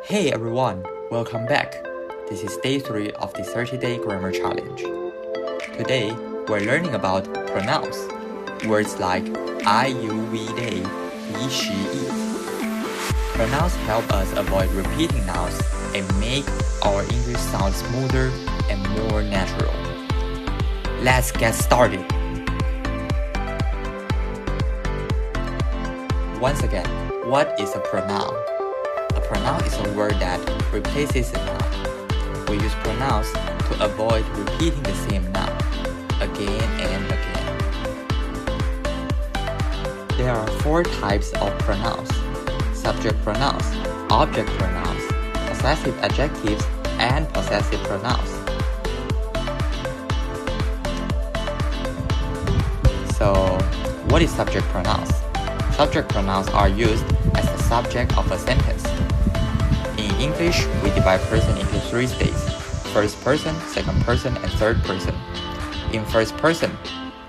Hey everyone, welcome back. This is day 3 of the 30-day grammar challenge. Today, we're learning about pronouns. Words like I, you, we, they, he, she, it. Pronouns help us avoid repeating nouns and make our English sound smoother and more natural. Let's get started. Once again, what is a pronoun? A pronoun is a word that replaces a noun. We use pronouns to avoid repeating the same noun again and again. There are 4 types of pronouns: subject pronouns, object pronouns, possessive adjectives, and possessive pronouns. So, what is subject pronouns? Subject pronouns are used as the subject of a sentence. In English, we divide person into 3 states: first person, second person, and third person. In first person,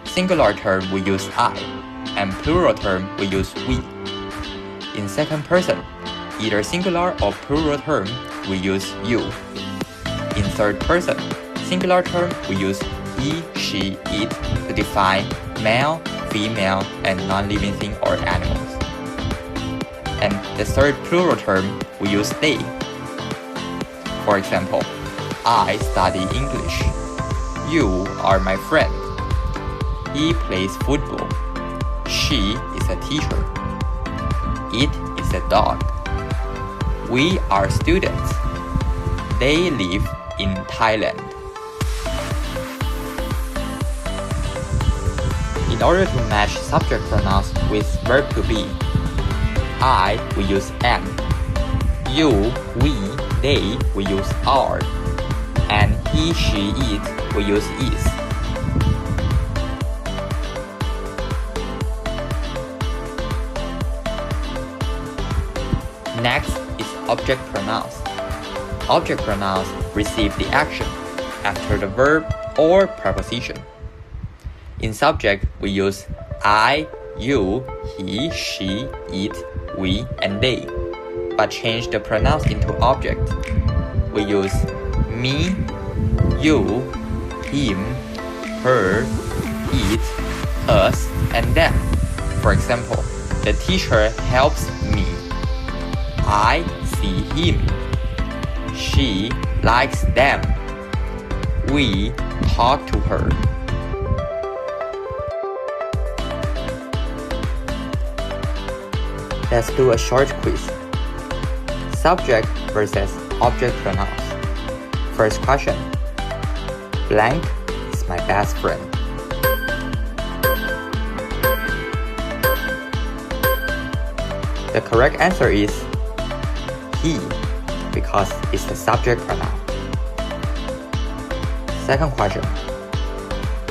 singular term we use I, and plural term we use we. In second person, either singular or plural term we use you. In third person, singular term we use he, she, it to define male, female, and non-living thing or animals. And the third plural term we use they. For example, I study English. You are my friend. He plays football. She is a teacher. It is a dog. We are students. They live in Thailand. In order to match subject pronouns with verb to be, I we use am, you, we, they we use are, and he, she, it we use is. Next is object pronouns. Object pronouns receive the action after the verb or preposition. In subject, we use I, you, he, she, it, we, and they, but change the pronouns into object. We use me, you, him, her, it, us, and them. For example, the teacher helps me. I see him. She likes them. We talk to her. Let's do a short quiz. Subject versus object pronouns. First question. Blank is my best friend. The correct answer is he, because it's the subject pronoun. Second question.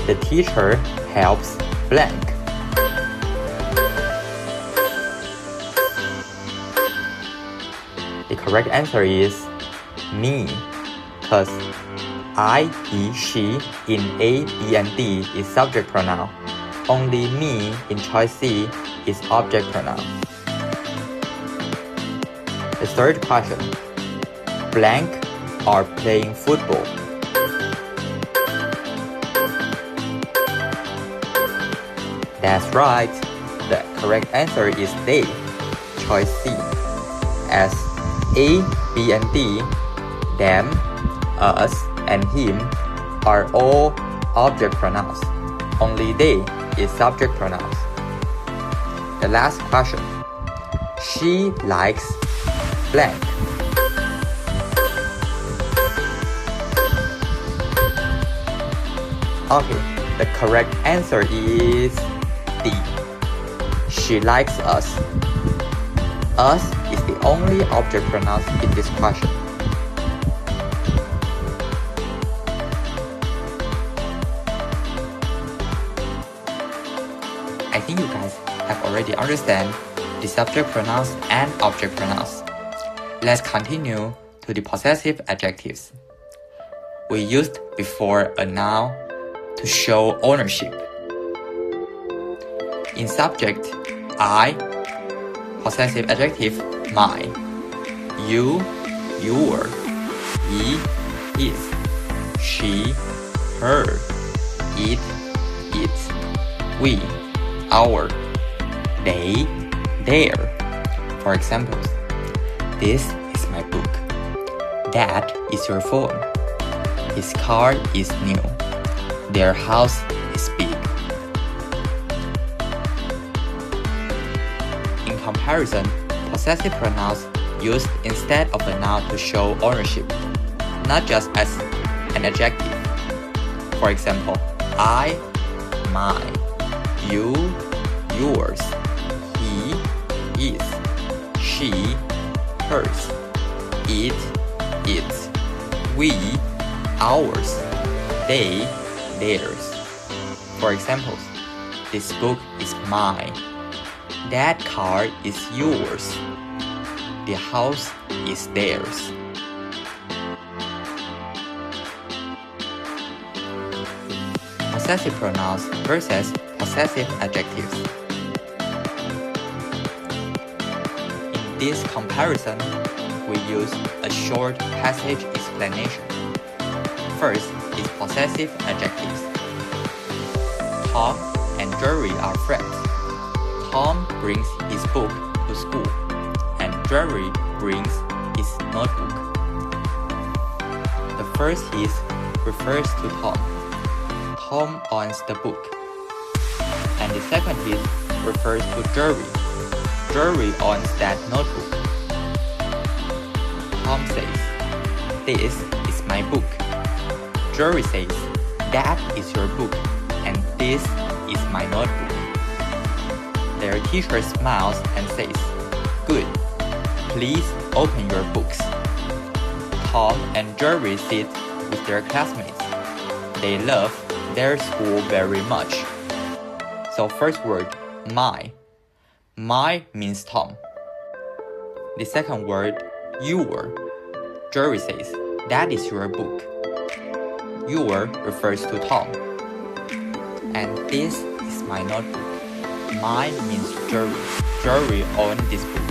The teacher helps blank. The correct answer is me, because I, he, she in A, B, and D is subject pronoun. Only me in choice C is object pronoun. The third question. Blank are playing football. That's right. The correct answer is they, choice C, as A, B, and D, them, us, and him are all object pronouns. Only they is subject pronouns. The last question. She likes blank. Okay, the correct answer is D. She likes us. Us is the only object pronouns in this question. I think you guys have already understand the subject pronouns and object pronouns. Let's continue to the possessive adjectives. We used before a noun to show ownership. In subject, I, possessive adjective my, you, your, he, his, she, her, it, its, we, our, they, their. For examples, this is my book. That is your phone. His car is new. Their house is big. In comparison, possessive pronouns used instead of a noun to show ownership, not just as an adjective. For example, I, mine, you, yours, he, his, she, hers, it, its, we, ours, they, theirs. For examples, this book is mine. That car is yours. The house is theirs. Possessive pronouns versus possessive adjectives. In this comparison, we use a short passage explanation. First is possessive adjectives. Tom and Jerry are friends. Tom brings his book to school, and Jerry brings his notebook. The first his refers to Tom. Tom owns the book. And the second his refers to Jerry. Jerry owns that notebook. Tom says, "This is my book." Jerry says, "That is your book, and this is my notebook." Their teacher smiles and says, "Good. Please open your books." Tom and Jerry sit with their classmates. They love their school very much. So first word, my. My means Tom. The second word, your. Jerry says, "That is your book." Your refers to Tom. And this is my notebook. My means Jerry. Jerry owns this book.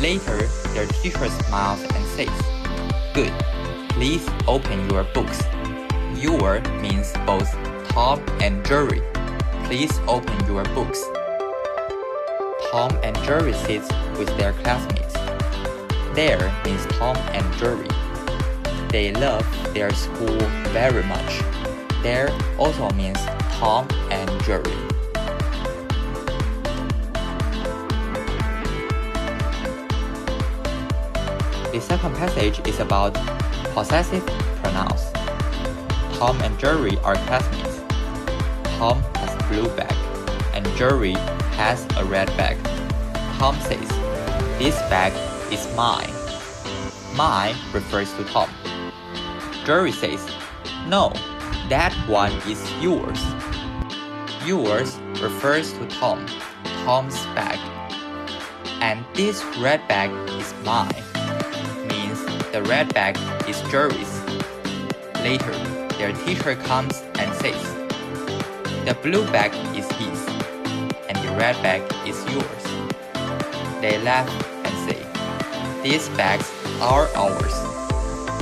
Later, their teacher smiles and says, "Good. Please open your books." Your means both Tom and Jerry. Please open your books. Tom and Jerry sit with their classmates. Their means Tom and Jerry. They love their school very much. Their also means Tom and Jerry. The second passage is about possessive pronouns. Tom and Jerry are classmates. Tom has a blue bag, and Jerry has a red bag. Tom says, "This bag is mine." Mine refers to Tom. Jerry says, "No, that one is yours." Yours refers to Tom, Tom's bag. And this red bag is mine, means the red bag is Jerry's. Later, their teacher comes and says, "The blue bag is his, and the red bag is yours." They laugh and say, "These bags are ours,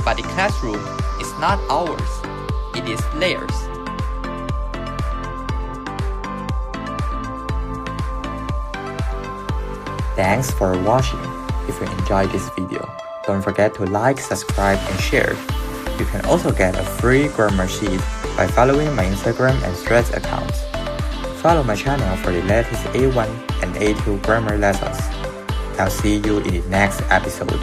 but the classroom is not ours, it is theirs." Thanks for watching. If you enjoyed this video, don't forget to like, subscribe, and share. You can also get a free grammar sheet by following my Instagram and Threads accounts. Follow my channel for the latest A1 and A2 grammar lessons. I'll see you in the next episode.